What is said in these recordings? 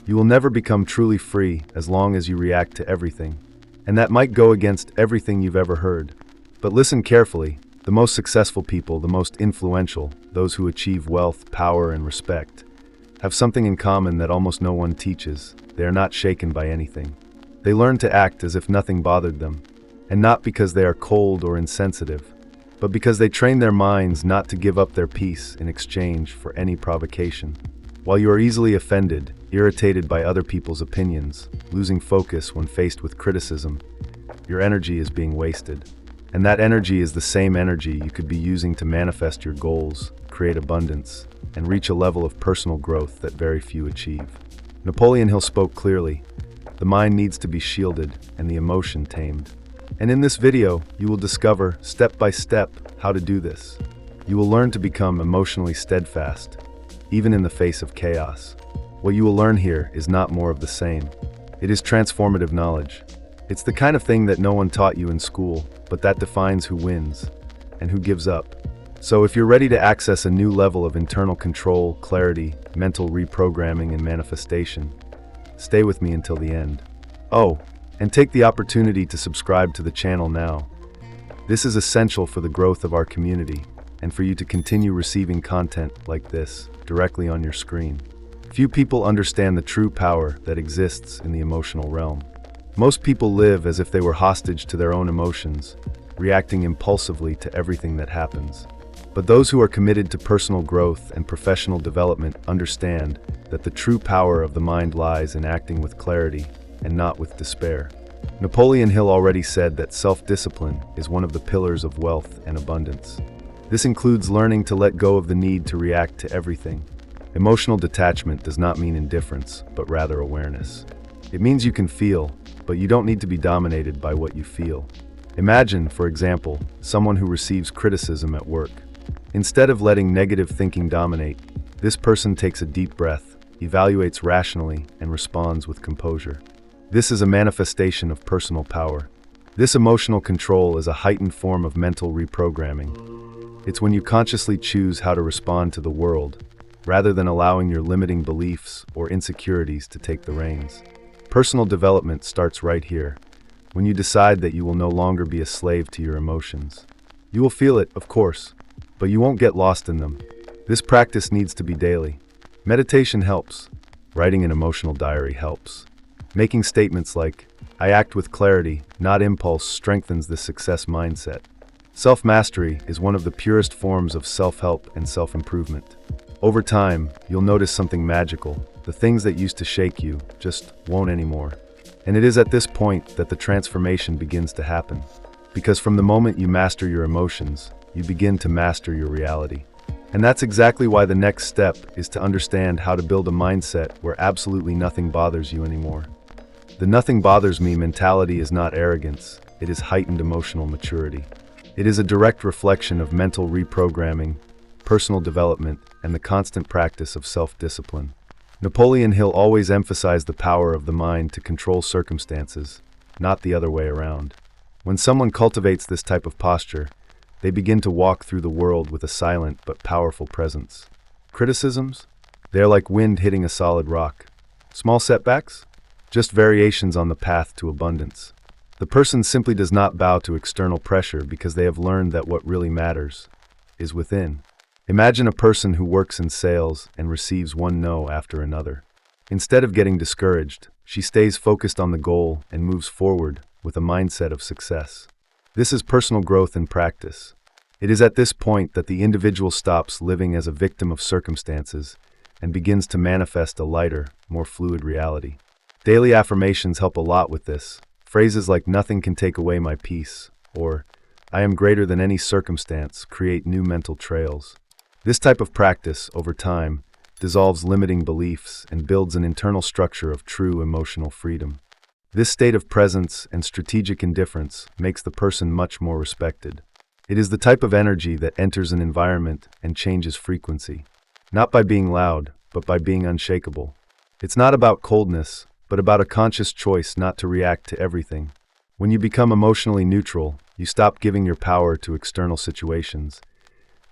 You will never become truly free as long as you react to everything. And that might go against everything you've ever heard. But listen carefully. The most successful people, the most influential, those who achieve wealth, power, and respect, have something in common that almost no one teaches. They are not shaken by anything. They learn to act as if nothing bothered them, and not because they are cold or insensitive, but because they train their minds not to give up their peace in exchange for any provocation. While you are easily offended, irritated by other people's opinions, losing focus when faced with criticism, your energy is being wasted. And that energy is the same energy you could be using to manifest your goals, create abundance, and reach a level of personal growth that very few achieve. Napoleon Hill spoke clearly. The mind needs to be shielded and the emotion tamed. And in this video, you will discover, step by step, how to do this. You will learn to become emotionally steadfast, even in the face of chaos. What you will learn here is not more of the same. It is transformative knowledge. It's the kind of thing that no one taught you in school, but that defines who wins and who gives up. So if you're ready to access a new level of internal control, clarity, mental reprogramming, and manifestation, stay with me until the end. Oh, and take the opportunity to subscribe to the channel now. This is essential for the growth of our community and for you to continue receiving content like this directly on your screen. Few people understand the true power that exists in the emotional realm. Most people live as if they were hostage to their own emotions, reacting impulsively to everything that happens. But those who are committed to personal growth and professional development understand that the true power of the mind lies in acting with clarity and not with despair. Napoleon Hill already said that self-discipline is one of the pillars of wealth and abundance. This includes learning to let go of the need to react to everything. Emotional detachment does not mean indifference, but rather awareness. It means you can feel, but you don't need to be dominated by what you feel. Imagine, for example, someone who receives criticism at work. Instead of letting negative thinking dominate, this person takes a deep breath, evaluates rationally, and responds with composure. This is a manifestation of personal power. This emotional control is a heightened form of mental reprogramming. It's when you consciously choose how to respond to the world, rather than allowing your limiting beliefs or insecurities to take the reins. Personal development starts right here, when you decide that you will no longer be a slave to your emotions. You will feel it, of course, but you won't get lost in them. This practice needs to be daily. Meditation helps. Writing an emotional diary helps. Making statements like, "I act with clarity, not impulse," strengthens the success mindset. Self-mastery is one of the purest forms of self-help and self-improvement. Over time, you'll notice something magical. The things that used to shake you just won't anymore. And it is at this point that the transformation begins to happen. Because from the moment you master your emotions, you begin to master your reality. And that's exactly why the next step is to understand how to build a mindset where absolutely nothing bothers you anymore. The nothing bothers me mentality is not arrogance, it is heightened emotional maturity. It is a direct reflection of mental reprogramming, personal development, and the constant practice of self-discipline. Napoleon Hill always emphasized the power of the mind to control circumstances, not the other way around. When someone cultivates this type of posture, they begin to walk through the world with a silent but powerful presence. Criticisms? They are like wind hitting a solid rock. Small setbacks? Just variations on the path to abundance. The person simply does not bow to external pressure because they have learned that what really matters is within. Imagine a person who works in sales and receives one no after another. Instead of getting discouraged, she stays focused on the goal and moves forward with a mindset of success. This is personal growth in practice. It is at this point that the individual stops living as a victim of circumstances and begins to manifest a lighter, more fluid reality. Daily affirmations help a lot with this. Phrases like "nothing can take away my peace" or "I am greater than any circumstance" create new mental trails. This type of practice, over time, dissolves limiting beliefs and builds an internal structure of true emotional freedom. This state of presence and strategic indifference makes the person much more respected. It is the type of energy that enters an environment and changes frequency, not by being loud, but by being unshakable. It's not about coldness, but about a conscious choice not to react to everything. When you become emotionally neutral, you stop giving your power to external situations.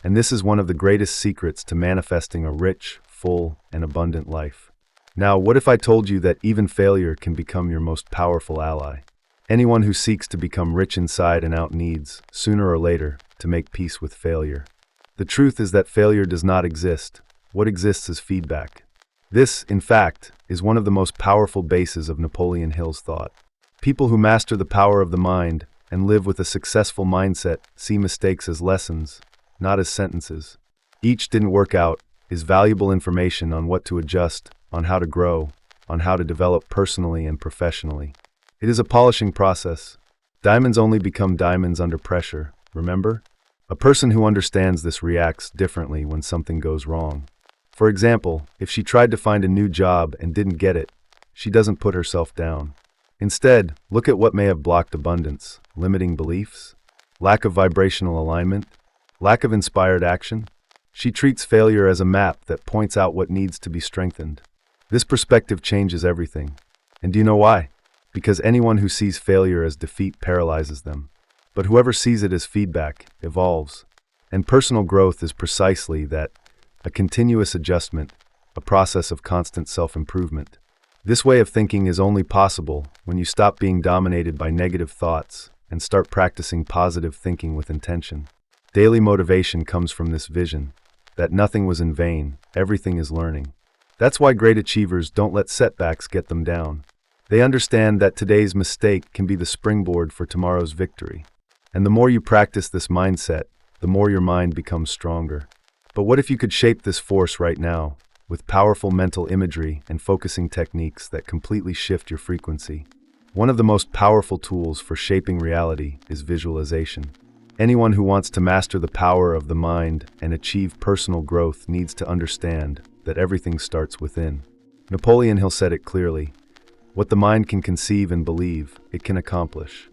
And this is one of the greatest secrets to manifesting a rich, full, and abundant life. Now, what if I told you that even failure can become your most powerful ally? Anyone who seeks to become rich inside and out needs, sooner or later, to make peace with failure. The truth is that failure does not exist. What exists is feedback. This, in fact, is one of the most powerful bases of Napoleon Hill's thought. People who master the power of the mind and live with a successful mindset see mistakes as lessons, not as sentences. Each didn't work out is valuable information on what to adjust, on how to grow, on how to develop personally and professionally. It is a polishing process. Diamonds only become diamonds under pressure, remember? A person who understands this reacts differently when something goes wrong. For example, if she tried to find a new job and didn't get it, she doesn't put herself down. Instead, look at what may have blocked abundance: limiting beliefs, lack of vibrational alignment, lack of inspired action. She treats failure as a map that points out what needs to be strengthened. This perspective changes everything. And do you know why? Because anyone who sees failure as defeat paralyzes them. But whoever sees it as feedback evolves. And personal growth is precisely that: a continuous adjustment, a process of constant self-improvement. This way of thinking is only possible when you stop being dominated by negative thoughts and start practicing positive thinking with intention. Daily motivation comes from this vision that nothing was in vain, everything is learning. That's why great achievers don't let setbacks get them down. They understand that today's mistake can be the springboard for tomorrow's victory. And the more you practice this mindset, the more your mind becomes stronger. But what if you could shape this force right now, with powerful mental imagery and focusing techniques that completely shift your frequency? One of the most powerful tools for shaping reality is visualization. Anyone who wants to master the power of the mind and achieve personal growth needs to understand that everything starts within. Napoleon Hill said it clearly: what the mind can conceive and believe, it can accomplish.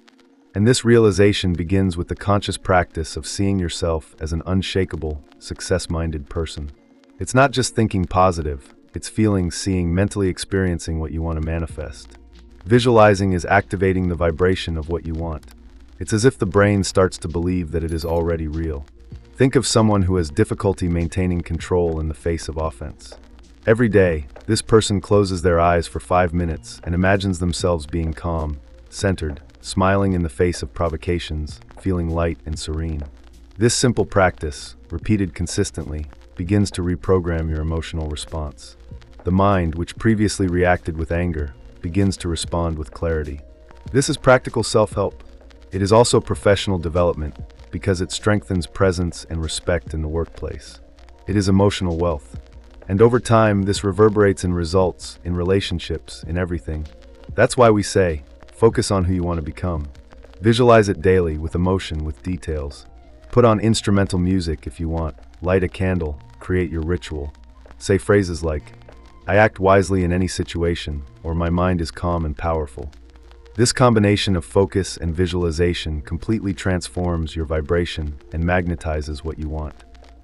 And this realization begins with the conscious practice of seeing yourself as an unshakable, success-minded person. It's not just thinking positive, it's feeling, seeing, mentally experiencing what you want to manifest. Visualizing is activating the vibration of what you want. It's as if the brain starts to believe that it is already real. Think of someone who has difficulty maintaining control in the face of offense. Every day, this person closes their eyes for 5 minutes and imagines themselves being calm, centered, smiling in the face of provocations, feeling light and serene. This simple practice, repeated consistently, begins to reprogram your emotional response. The mind, which previously reacted with anger, begins to respond with clarity. This is practical self-help. It is also professional development because it strengthens presence and respect in the workplace. It is emotional wealth. And over time, this reverberates in results, in relationships, in everything. That's why we say, focus on who you want to become. Visualize it daily with emotion, with details. Put on instrumental music if you want. Light a candle. Create your ritual. Say phrases like, I act wisely in any situation, or my mind is calm and powerful. This combination of focus and visualization completely transforms your vibration and magnetizes what you want.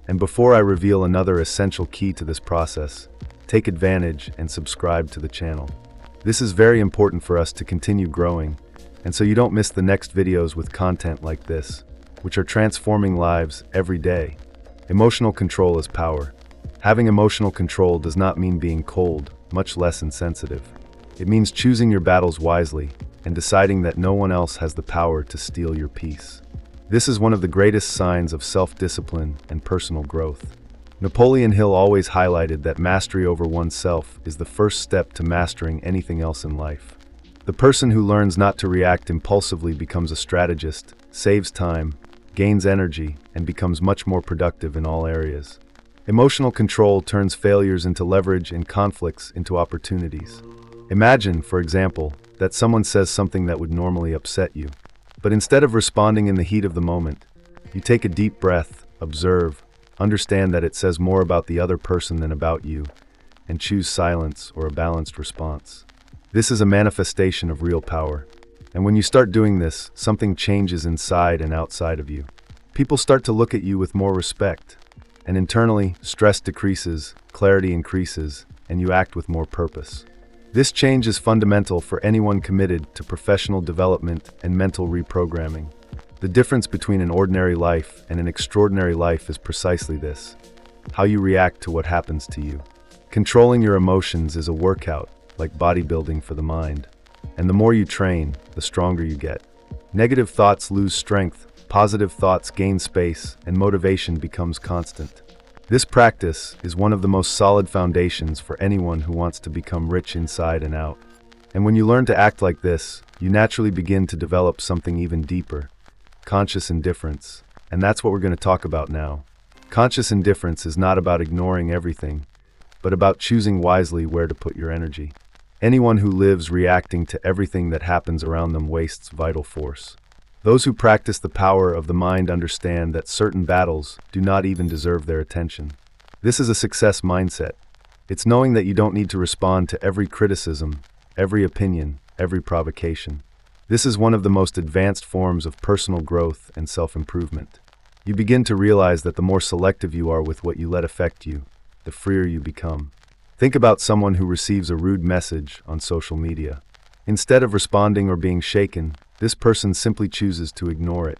And before I reveal another essential key to this process, take advantage and subscribe to the channel. This is very important for us to continue growing, and so you don't miss the next videos with content like this, which are transforming lives every day. Emotional control is power. Having emotional control does not mean being cold, much less insensitive. It means choosing your battles wisely and deciding that no one else has the power to steal your peace. This is one of the greatest signs of self-discipline and personal growth. Napoleon Hill always highlighted that mastery over oneself is the first step to mastering anything else in life. The person who learns not to react impulsively becomes a strategist, saves time, gains energy, and becomes much more productive in all areas. Emotional control turns failures into leverage and conflicts into opportunities. Imagine, for example, that someone says something that would normally upset you. But instead of responding in the heat of the moment, you take a deep breath, observe, understand that it says more about the other person than about you, and choose silence or a balanced response. This is a manifestation of real power. And when you start doing this, something changes inside and outside of you. People start to look at you with more respect. And internally, stress decreases, clarity increases, and you act with more purpose. This change is fundamental for anyone committed to professional development and mental reprogramming. The difference between an ordinary life and an extraordinary life is precisely this: how you react to what happens to you. Controlling your emotions is a workout, like bodybuilding for the mind. And the more you train, the stronger you get. Negative thoughts lose strength, positive thoughts gain space, and motivation becomes constant. This practice is one of the most solid foundations for anyone who wants to become rich inside and out. And when you learn to act like this, you naturally begin to develop something even deeper, conscious indifference. And that's what we're going to talk about now. Conscious indifference is not about ignoring everything, but about choosing wisely where to put your energy. Anyone who lives reacting to everything that happens around them wastes vital force. Those who practice the power of the mind understand that certain battles do not even deserve their attention. This is a success mindset. It's knowing that you don't need to respond to every criticism, every opinion, every provocation. This is one of the most advanced forms of personal growth and self-improvement. You begin to realize that the more selective you are with what you let affect you, the freer you become. Think about someone who receives a rude message on social media. Instead of responding or being shaken, this person simply chooses to ignore it.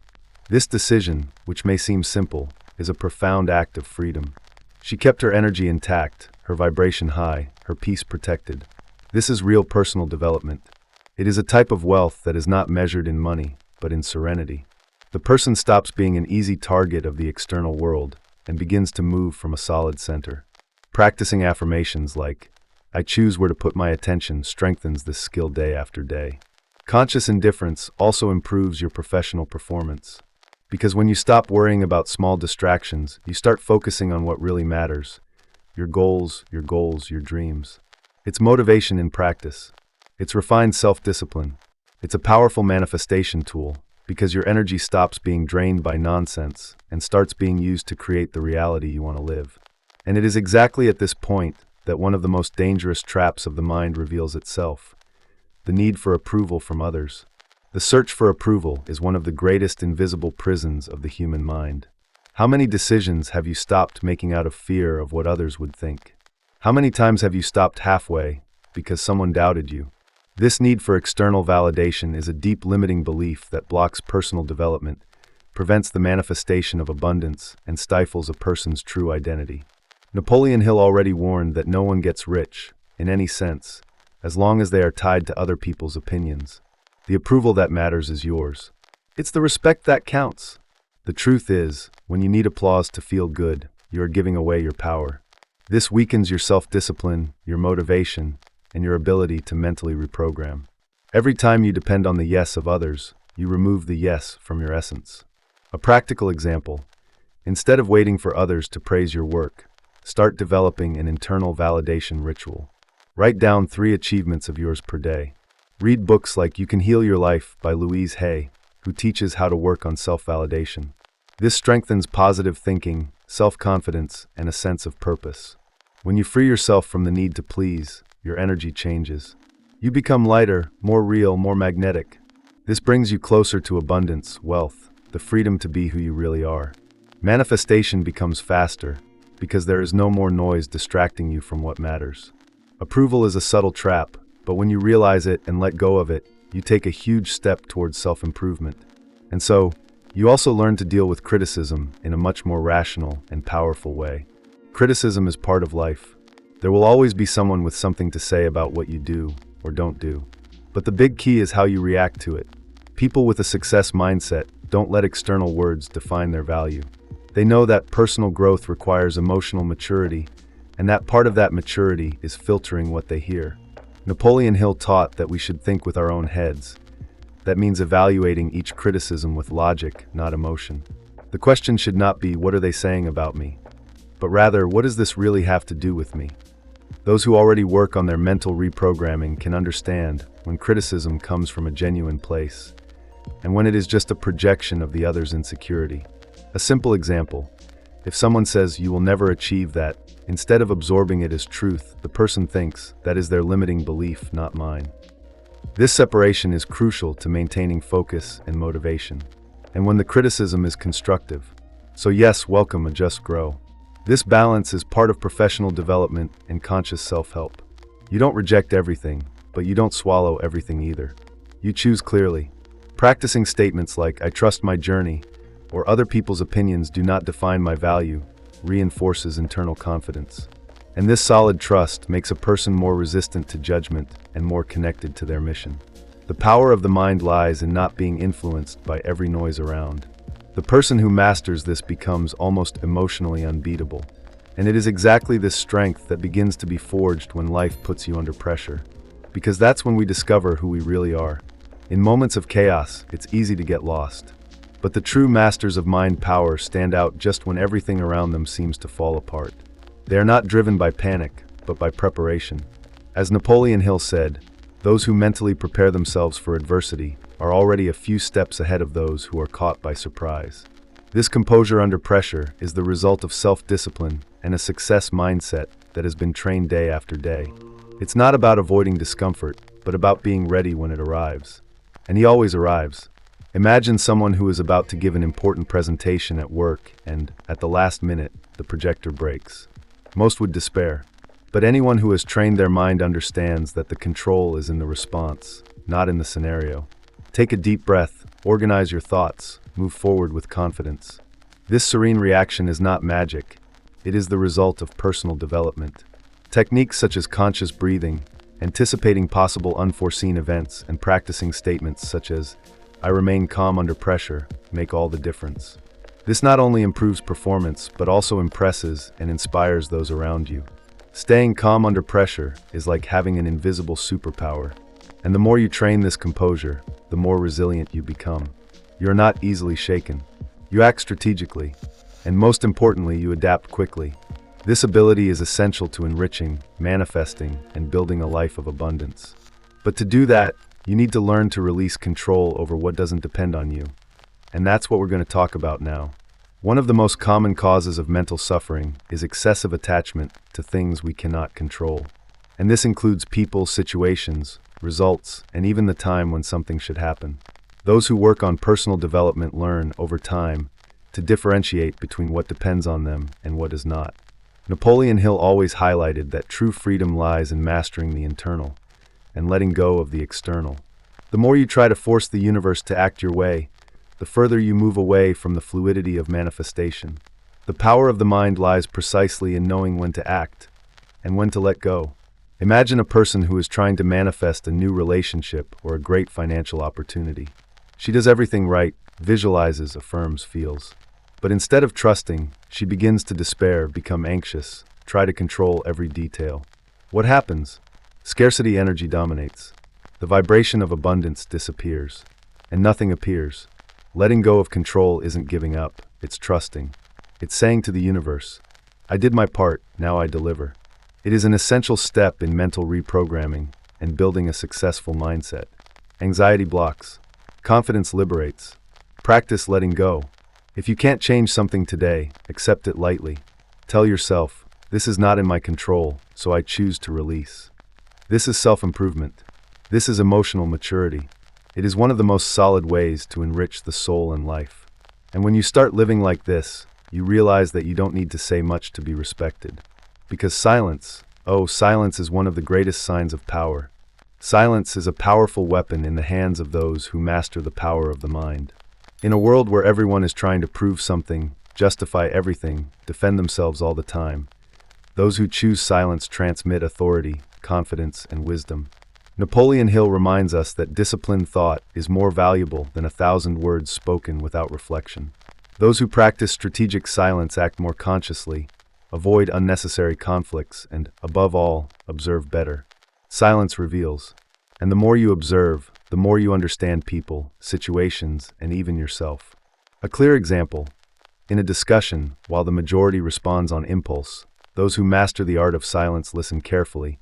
This decision, which may seem simple, is a profound act of freedom. She kept her energy intact, her vibration high, her peace protected. This is real personal development. It is a type of wealth that is not measured in money, but in serenity. The person stops being an easy target of the external world and begins to move from a solid center. Practicing affirmations like, "I choose where to put my attention," strengthens this skill day after day. Conscious indifference also improves your professional performance. Because when you stop worrying about small distractions, you start focusing on what really matters. Your goals, your dreams. It's motivation in practice. It's refined self-discipline. It's a powerful manifestation tool, because your energy stops being drained by nonsense and starts being used to create the reality you want to live. And it is exactly at this point that one of the most dangerous traps of the mind reveals itself: the need for approval from others. The search for approval is one of the greatest invisible prisons of the human mind. How many decisions have you stopped making out of fear of what others would think? How many times have you stopped halfway because someone doubted you? This need for external validation is a deep limiting belief that blocks personal development, prevents the manifestation of abundance, and stifles a person's true identity. Napoleon Hill already warned that no one gets rich, in any sense, as long as they are tied to other people's opinions. The approval that matters is yours. It's the respect that counts. The truth is, when you need applause to feel good, you are giving away your power. This weakens your self-discipline, your motivation, and your ability to mentally reprogram. Every time you depend on the yes of others, you remove the yes from your essence. A practical example: instead of waiting for others to praise your work, start developing an internal validation ritual. Write down 3 achievements of yours per day. Read books like You Can Heal Your Life by Louise Hay, who teaches how to work on self-validation. This strengthens positive thinking, self-confidence, and a sense of purpose. When you free yourself from the need to please, your energy changes. You become lighter, more real, more magnetic. This brings you closer to abundance, wealth, the freedom to be who you really are. Manifestation becomes faster, because there is no more noise distracting you from what matters. Approval is a subtle trap, but when you realize it and let go of it, you take a huge step towards self-improvement. And so, you also learn to deal with criticism in a much more rational and powerful way. Criticism is part of life. There will always be someone with something to say about what you do or don't do. But the big key is how you react to it. People with a success mindset don't let external words define their value. They know that personal growth requires emotional maturity, and that part of that maturity is filtering what they hear. Napoleon Hill taught that we should think with our own heads. That means evaluating each criticism with logic, not emotion. The question should not be, what are they saying about me? But rather, what does this really have to do with me? Those who already work on their mental reprogramming can understand when criticism comes from a genuine place, and when it is just a projection of the other's insecurity. A simple example: if someone says you will never achieve that, instead of absorbing it as truth, the person thinks that is their limiting belief, not mine. This separation is crucial to maintaining focus and motivation. And when the criticism is constructive, so yes, welcome, adjust, grow. This balance is part of professional development and conscious self-help. You don't reject everything, but you don't swallow everything either. You choose clearly. Practicing statements like, "I trust my journey," or "other people's opinions do not define my value," reinforces internal confidence. And this solid trust makes a person more resistant to judgment and more connected to their mission. The power of the mind lies in not being influenced by every noise around. The person who masters this becomes almost emotionally unbeatable. And it is exactly this strength that begins to be forged when life puts you under pressure. Because that's when we discover who we really are. In moments of chaos, it's easy to get lost. But the true masters of mind power stand out just when everything around them seems to fall apart. They are not driven by panic, but by preparation. As Napoleon Hill said, those who mentally prepare themselves for adversity are already a few steps ahead of those who are caught by surprise. This composure under pressure is the result of self-discipline and a success mindset that has been trained day after day. It's not about avoiding discomfort, but about being ready when it arrives. And he always arrives. Imagine someone who is about to give an important presentation at work and, at the last minute, the projector breaks. Most would despair. But anyone who has trained their mind understands that the control is in the response, not in the scenario. Take a deep breath, organize your thoughts, move forward with confidence. This serene reaction is not magic. It is the result of personal development. Techniques such as conscious breathing, anticipating possible unforeseen events, and practicing statements such as, "I remain calm under pressure," make all the difference. This not only improves performance, but also impresses and inspires those around you. Staying calm under pressure is like having an invisible superpower. And the more you train this composure, the more resilient you become. You are not easily shaken. You act strategically. And most importantly, you adapt quickly. This ability is essential to enriching, manifesting, and building a life of abundance. But to do that, you need to learn to release control over what doesn't depend on you. And that's what we're going to talk about now. One of the most common causes of mental suffering is excessive attachment to things we cannot control. And this includes people, situations, results, and even the time when something should happen. Those who work on personal development learn, over time, to differentiate between what depends on them and what does not. Napoleon Hill always highlighted that true freedom lies in mastering the internal and letting go of the external. The more you try to force the universe to act your way, the further you move away from the fluidity of manifestation. The power of the mind lies precisely in knowing when to act and when to let go. Imagine a person who is trying to manifest a new relationship or a great financial opportunity. She does everything right, visualizes, affirms, feels. But instead of trusting, she begins to despair, become anxious, try to control every detail. What happens? Scarcity energy dominates. The vibration of abundance disappears, and nothing appears. Letting go of control isn't giving up, it's trusting. It's saying to the universe, "I did my part, now I deliver." It is an essential step in mental reprogramming and building a successful mindset. Anxiety blocks. Confidence liberates. Practice letting go. If you can't change something today, accept it lightly. Tell yourself, "This is not in my control, so I choose to release." This is self-improvement. This is emotional maturity. It is one of the most solid ways to enrich the soul and life. And when you start living like this, you realize that you don't need to say much to be respected. Because silence is one of the greatest signs of power. Silence is a powerful weapon in the hands of those who master the power of the mind. In a world where everyone is trying to prove something, justify everything, defend themselves all the time, those who choose silence transmit authority, confidence, and wisdom. Napoleon Hill reminds us that disciplined thought is more valuable than 1,000 words spoken without reflection. Those who practice strategic silence act more consciously, avoid unnecessary conflicts, and, above all, observe better. Silence reveals. And the more you observe, the more you understand people, situations, and even yourself. A clear example. In a discussion, while the majority responds on impulse, those who master the art of silence listen carefully,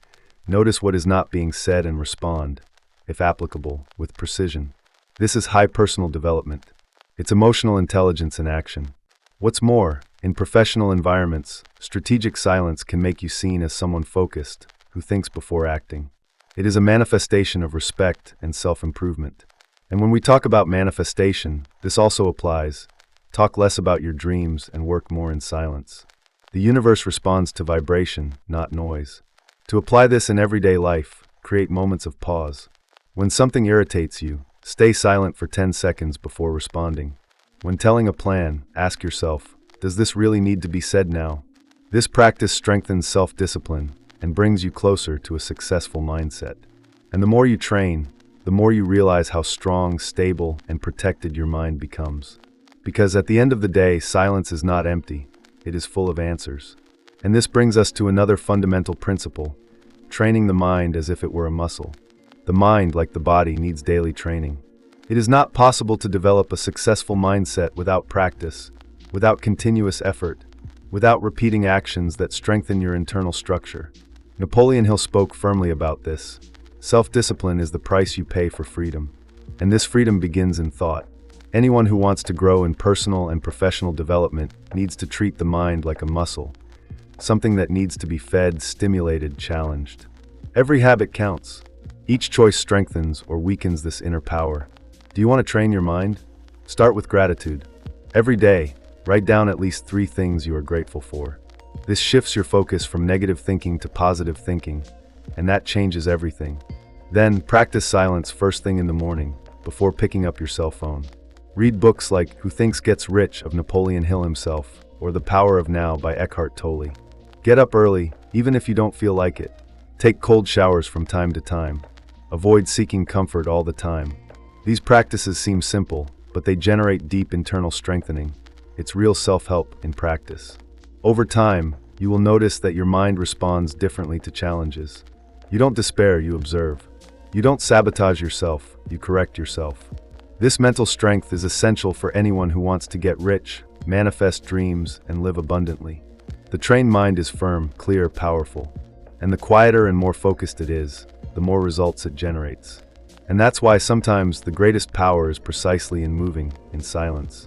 notice what is not being said and respond, if applicable, with precision. This is high personal development. It's emotional intelligence in action. What's more, in professional environments, strategic silence can make you seen as someone focused, who thinks before acting. It is a manifestation of respect and self-improvement. And when we talk about manifestation, this also applies. Talk less about your dreams and work more in silence. The universe responds to vibration, not noise. To apply this in everyday life, create moments of pause. When something irritates you, stay silent for 10 seconds before responding. When telling a plan, ask yourself, does this really need to be said now? This practice strengthens self-discipline and brings you closer to a successful mindset. And the more you train, the more you realize how strong, stable, and protected your mind becomes. Because at the end of the day, silence is not empty, it is full of answers. And this brings us to another fundamental principle: training the mind as if it were a muscle. The mind, like the body, needs daily training. It is not possible to develop a successful mindset without practice, without continuous effort, without repeating actions that strengthen your internal structure. Napoleon Hill spoke firmly about this. Self-discipline is the price you pay for freedom. And this freedom begins in thought. Anyone who wants to grow in personal and professional development needs to treat the mind like a muscle, something that needs to be fed, stimulated, challenged. Every habit counts. Each choice strengthens or weakens this inner power. Do you want to train your mind? Start with gratitude. Every day, write down at least 3 things you are grateful for. This shifts your focus from negative thinking to positive thinking, and that changes everything. Then, practice silence first thing in the morning, before picking up your cell phone. Read books like Who Thinks Gets Rich of Napoleon Hill himself, or The Power of Now by Eckhart Tolle. Get up early, even if you don't feel like it. Take cold showers from time to time. Avoid seeking comfort all the time. These practices seem simple, but they generate deep internal strengthening. It's real self-help in practice. Over time, you will notice that your mind responds differently to challenges. You don't despair, you observe. You don't sabotage yourself, you correct yourself. This mental strength is essential for anyone who wants to get rich, manifest dreams, and live abundantly. The trained mind is firm, clear, powerful. And the quieter and more focused it is, the more results it generates. And that's why sometimes the greatest power is precisely in moving in silence.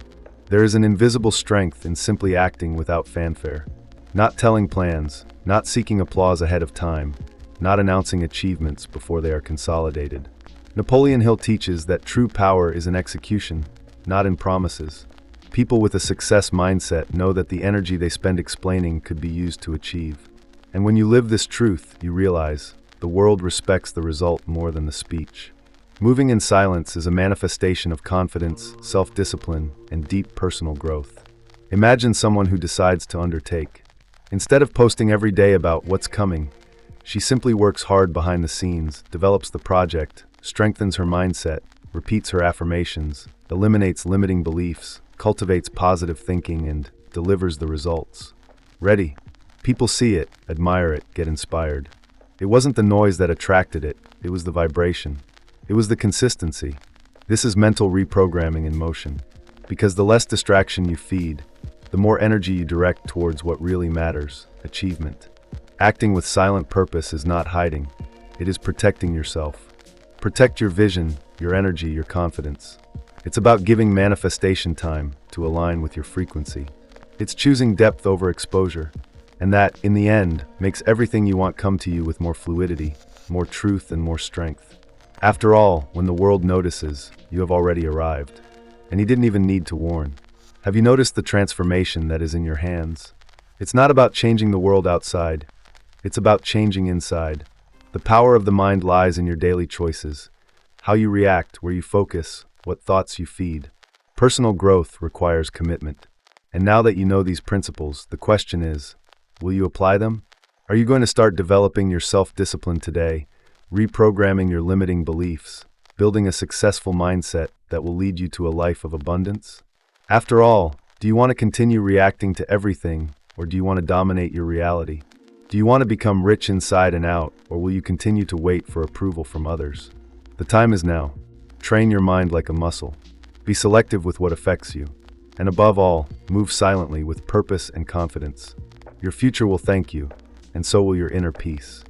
There is an invisible strength in simply acting without fanfare. Not telling plans, not seeking applause ahead of time, not announcing achievements before they are consolidated. Napoleon Hill teaches that true power is in execution, not in promises. People with a success mindset know that the energy they spend explaining could be used to achieve. And when you live this truth, you realize the world respects the result more than the speech. Moving in silence is a manifestation of confidence, self-discipline, and deep personal growth. Imagine someone who decides to undertake. Instead of posting every day about what's coming, she simply works hard behind the scenes, develops the project, strengthens her mindset, repeats her affirmations, eliminates limiting beliefs, cultivates positive thinking, and delivers the results. Ready? People see it, admire it, get inspired. It wasn't the noise that attracted it, it was the vibration. It was the consistency. This is mental reprogramming in motion. Because the less distraction you feed, the more energy you direct towards what really matters: achievement. Acting with silent purpose is not hiding. It is protecting yourself. Protect your vision, your energy, your confidence. It's about giving manifestation time to align with your frequency. It's choosing depth over exposure. And that, in the end, makes everything you want come to you with more fluidity, more truth, and more strength. After all, when the world notices, you have already arrived. And he didn't even need to warn. Have you noticed the transformation that is in your hands? It's not about changing the world outside. It's about changing inside. The power of the mind lies in your daily choices. How you react, where you focus, what thoughts you feed. Personal growth requires commitment. And now that you know these principles, the question is, will you apply them? Are you going to start developing your self-discipline today? Reprogramming your limiting beliefs, building a successful mindset that will lead you to a life of abundance? After all, do you want to continue reacting to everything, or do you want to dominate your reality? Do you want to become rich inside and out, or will you continue to wait for approval from others? The time is now. Train your mind like a muscle. Be selective with what affects you. And above all, move silently with purpose and confidence. Your future will thank you, and so will your inner peace.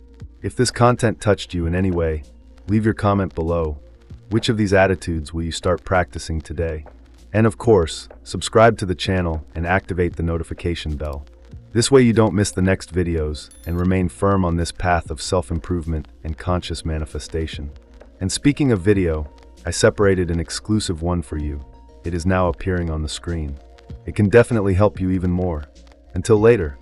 If this content touched you in any way, leave your comment below. Which of these attitudes will you start practicing today? And of course, subscribe to the channel and activate the notification bell. This way you don't miss the next videos and remain firm on this path of self-improvement and conscious manifestation. And speaking of video, I separated an exclusive one for you. It is now appearing on the screen. It can definitely help you even more. Until later.